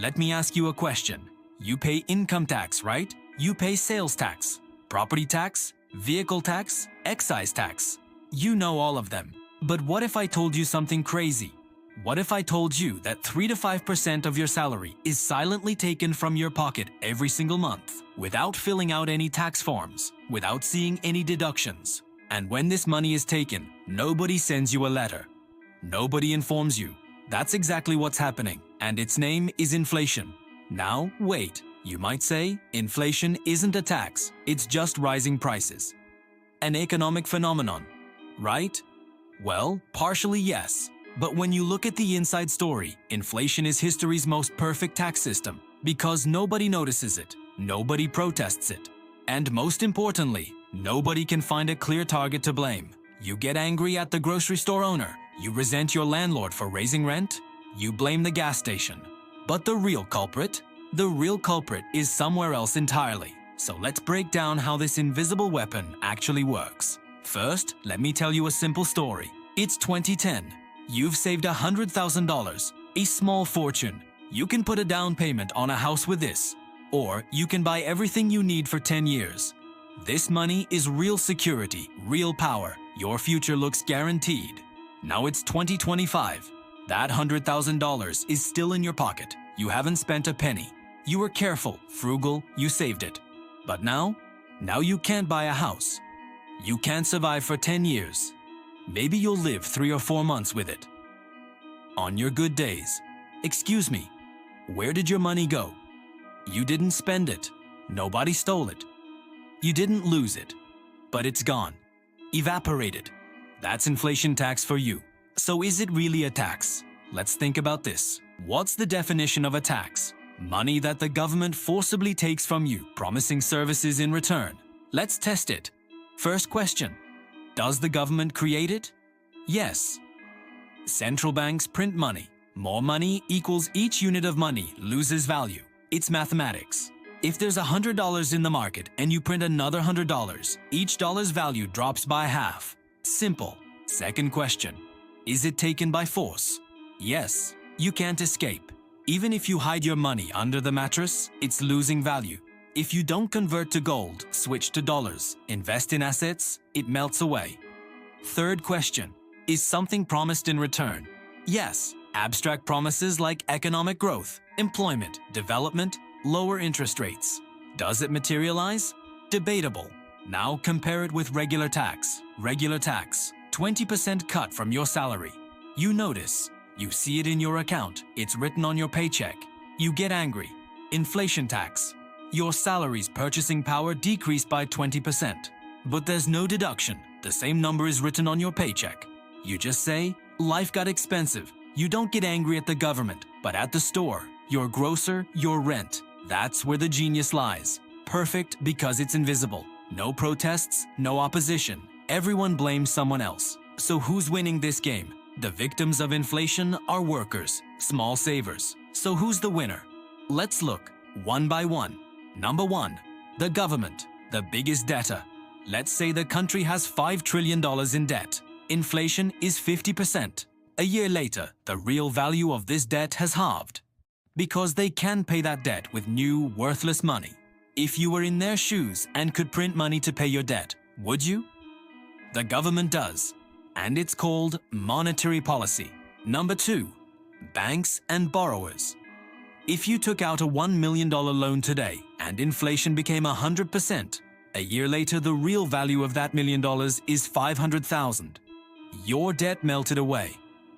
let me ask you a question. You pay income tax, right? You pay sales tax, property tax, vehicle tax, excise tax. You know all of them. But what if I told you something crazy? What if I told you that 3 to 5% of your salary is silently taken from your pocket every single month, without filling out any tax forms, without seeing any deductions? And when this money is taken, nobody sends you a letter. Nobody informs you. That's exactly what's happening, and its name is inflation. Now, wait, you might say, inflation isn't a tax, it's just rising prices. An economic phenomenon, right? Well, partially yes. But when you look at the inside story, inflation is history's most perfect tax system because nobody notices it, nobody protests it, and most importantly, nobody can find a clear target to blame. You get angry at the grocery store owner, you resent your landlord for raising rent, you blame the gas station. But the real culprit is somewhere else entirely. So let's break down how this invisible weapon actually works. First, let me tell you a simple story. It's 2010. You've saved $100,000, a small fortune. You can put a down payment on a house with this, or you can buy everything you need for 10 years. This money is real security, real power. Your future looks guaranteed. Now it's 2025. That $100,000 is still in your pocket. You haven't spent a penny. You were careful, frugal, you saved it. But now you can't buy a house. You can't survive for 10 years. Maybe you'll live 3 or 4 months with it. On your good days. Excuse me, where did your money go? You didn't spend it. Nobody stole it. You didn't lose it. But it's gone. Evaporated. That's inflation tax for you. So is it really a tax? Let's think about this. What's the definition of a tax? Money that the government forcibly takes from you, promising services in return. Let's test it. First question. Does the government create it? Yes. Central banks print money. More money equals each unit of money loses value. It's mathematics. If there's $100 in the market and you print another $100, each dollar's value drops by half. Simple. Second question. Is it taken by force? Yes. You can't escape. Even if you hide your money under the mattress, it's losing value. If you don't convert to gold, switch to dollars, invest in assets, it melts away. Third question. Is something promised in return? Yes. Abstract promises like economic growth, employment, development, lower interest rates. Does it materialize? Debatable. Now compare it with regular tax. Regular tax. 20% cut from your salary. You notice. You see it in your account. It's written on your paycheck. You get angry. Inflation tax. Your salary's purchasing power decreased by 20%. But there's no deduction. The same number is written on your paycheck. You just say, life got expensive. You don't get angry at the government, but at the store, your grocer, your rent. That's where the genius lies. Perfect because it's invisible. No protests, no opposition. Everyone blames someone else. So who's winning this game? The victims of inflation are workers, small savers. So who's the winner? Let's look one by one. Number 1, the government, the biggest debtor. Let's say the country has $5 trillion in debt. Inflation is 50%. A year later, the real value of this debt has halved. Because they can pay that debt with new, worthless money. If you were in their shoes and could print money to pay your debt, would you? The government does. And it's called monetary policy. Number 2, banks and borrowers. If you took out a $1 million loan today and inflation became 100%, a year later the real value of that $1 million is $500,000. Your debt melted away.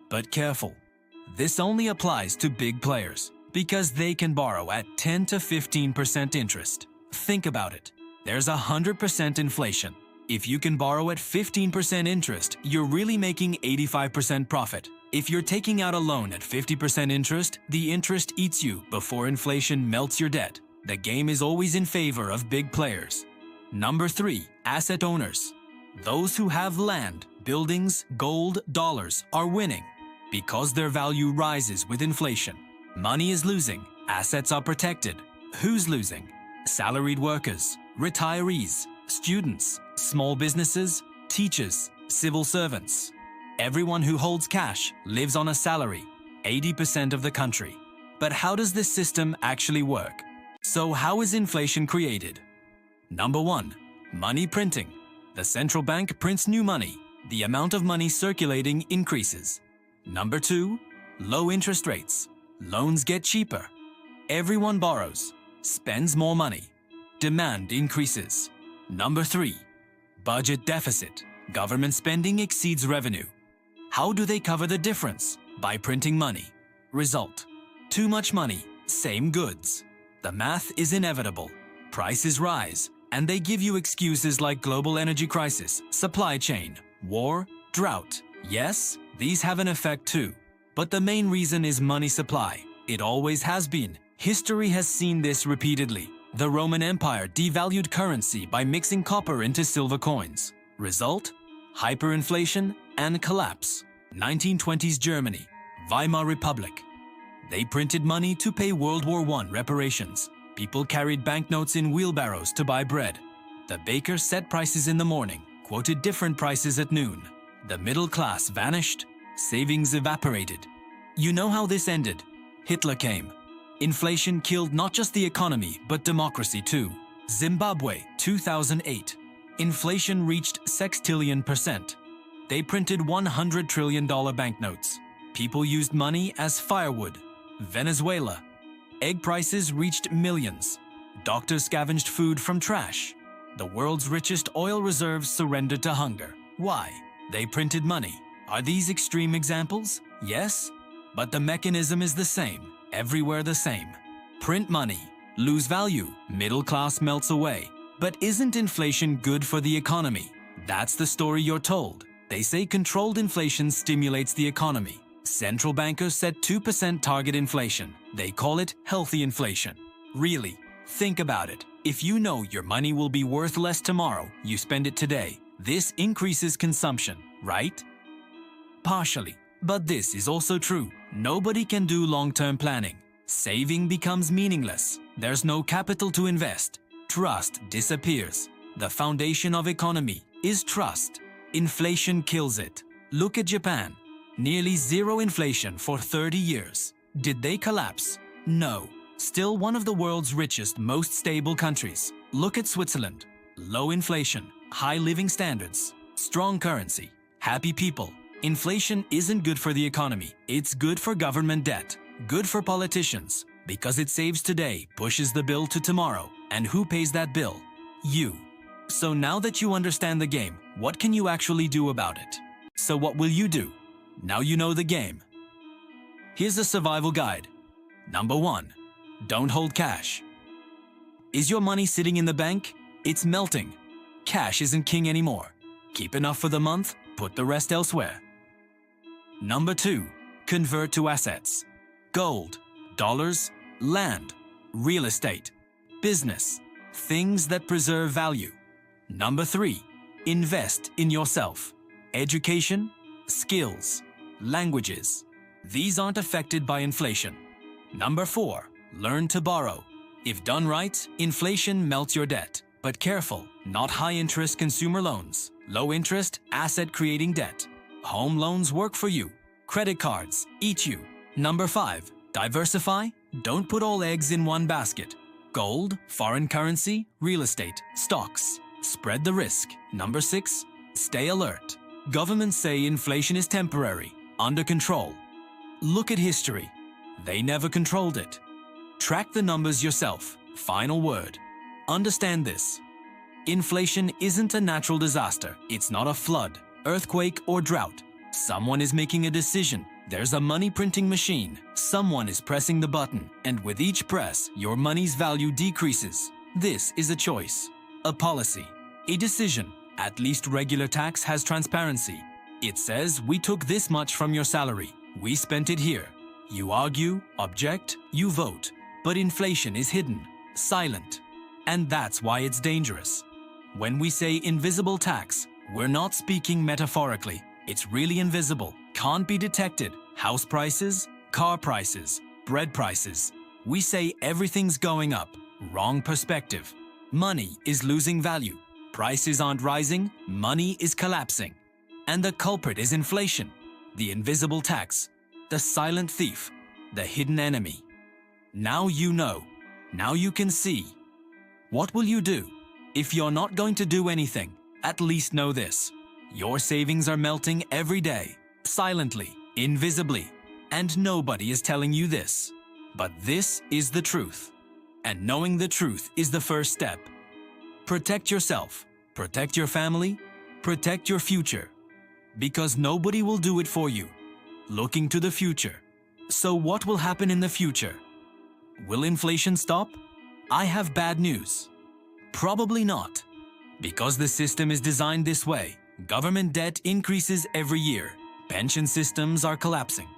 But careful, this only applies to big players because they can borrow at 10 to 15% interest. Think about it. There's 100% inflation. If you can borrow at 15% interest, you're really making 85% profit. If you're taking out a loan at 50% interest, the interest eats you before inflation melts your debt. The game is always in favor of big players. Number 3, asset owners. Those who have land, buildings, gold, dollars are winning because their value rises with inflation. Money is losing, assets are protected. Who's losing? Salaried workers, retirees, students, small businesses, teachers, civil servants. Everyone who holds cash lives on a salary, 80% of the country. But how does this system actually work? So how is inflation created? Number 1. Money printing. The central bank prints new money. The amount of money circulating increases. Number 2. Low interest rates. Loans get cheaper. Everyone borrows, spends more money. Demand increases. Number 3. Budget deficit. Government spending exceeds revenue. How do they cover the difference? By printing money. Result: too much money, same goods. The math is inevitable. Prices rise, and they give you excuses like global energy crisis, supply chain, war, drought. Yes, these have an effect too. But the main reason is money supply. It always has been. History has seen this repeatedly. The Roman Empire devalued currency by mixing copper into silver coins. Result: hyperinflation and collapse. 1920s Germany, Weimar Republic. They printed money to pay World War I reparations. People carried banknotes in wheelbarrows to buy bread. The baker set prices in the morning, quoted different prices at noon. The middle class vanished, savings evaporated. You know how this ended? Hitler came. Inflation killed not just the economy, but democracy too. Zimbabwe, 2008. Inflation reached sextillion%. They printed $100 trillion banknotes. People used money as firewood. Venezuela. Egg prices reached millions. Doctors scavenged food from trash. The world's richest oil reserves surrendered to hunger. Why? They printed money. Are these extreme examples? Yes. But the mechanism is the same. Everywhere the same. Print money. Lose value. Middle class melts away. But isn't inflation good for the economy? That's the story you're told. They say controlled inflation stimulates the economy. Central bankers set 2% target inflation. They call it healthy inflation. Really, think about it. If you know your money will be worth less tomorrow, you spend it today. This increases consumption, right? Partially. But this is also true. Nobody can do long-term planning. Saving becomes meaningless. There's no capital to invest. Trust disappears. The foundation of economy is trust. Inflation kills it. Look at Japan. Nearly zero inflation for 30 years. Did they collapse? No. Still one of the world's richest, most stable countries. Look at Switzerland. Low inflation, high living standards, strong currency, happy people. Inflation isn't good for the economy. It's good for government debt. Good for politicians. Because it saves today, pushes the bill to tomorrow. And who pays that bill? You. So now that you understand the game, what can you actually do about it? So what will you do? Now you know the game. Here's a survival guide. Number 1. Don't hold cash. Is your money sitting in the bank? It's melting. Cash isn't king anymore. Keep enough for the month, put the rest elsewhere. Number 2. Convert to assets. Gold, dollars, land, real estate, business, things that preserve value. Number 3. Invest in yourself. Education, skills, languages. These aren't affected by inflation. Number 4. Learn to borrow. If done right, inflation melts your debt. But careful, not high-interest consumer loans. Low-interest, asset-creating debt. Home loans work for you. Credit cards eat you. Number 5. Diversify. Don't put all eggs in one basket. Gold, foreign currency, real estate, stocks. Spread the risk. Number 6. Stay alert. Governments say inflation is temporary, under control. Look at history. They never controlled it. Track the numbers yourself. Final word. Understand this. Inflation isn't a natural disaster. It's not a flood, earthquake, or drought. Someone is making a decision. There's a money printing machine. Someone is pressing the button, and with each press, your money's value decreases. This is a choice, a policy, a decision. At least regular tax has transparency. It says we took this much from your salary. We spent it here. You argue, object, you vote. But inflation is hidden, silent. And that's why it's dangerous. When we say invisible tax, we're not speaking metaphorically. It's really invisible, can't be detected. House prices, car prices, bread prices. We say everything's going up. Wrong perspective. Money is losing value. Prices aren't rising, money is collapsing. And the culprit is inflation, the invisible tax, the silent thief, the hidden enemy. Now you know. Now you can see. What will you do? If you're not going to do anything, at least know this. Your savings are melting every day, silently, invisibly, and nobody is telling you this. But this is the truth. And knowing the truth is the first step. Protect yourself, protect your family, protect your future. Because nobody will do it for you. Looking to the future. So what will happen in the future? Will inflation stop? I have bad news. Probably not. Because the system is designed this way, government debt increases every year. Pension systems are collapsing.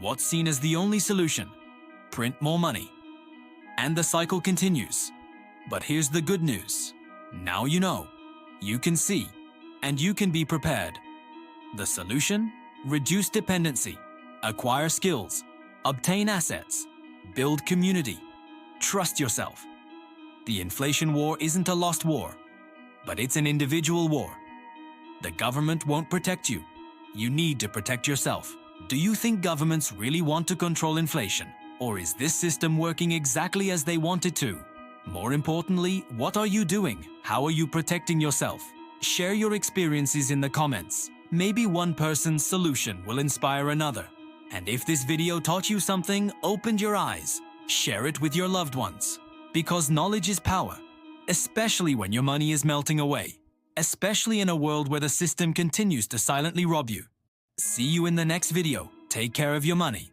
What's seen as the only solution? Print more money. And the cycle continues. But here's the good news. Now you know. You can see. And you can be prepared. The solution? Reduce dependency. Acquire skills. Obtain assets. Build community. Trust yourself. The inflation war isn't a lost war, but it's an individual war. The government won't protect you. You need to protect yourself. Do you think governments really want to control inflation? Or is this system working exactly as they want it to? More importantly, what are you doing? How are you protecting yourself? Share your experiences in the comments. Maybe one person's solution will inspire another. And if this video taught you something, opened your eyes, share it with your loved ones. Because knowledge is power, especially when your money is melting away, especially in a world where the system continues to silently rob you. See you in the next video. Take care of your money.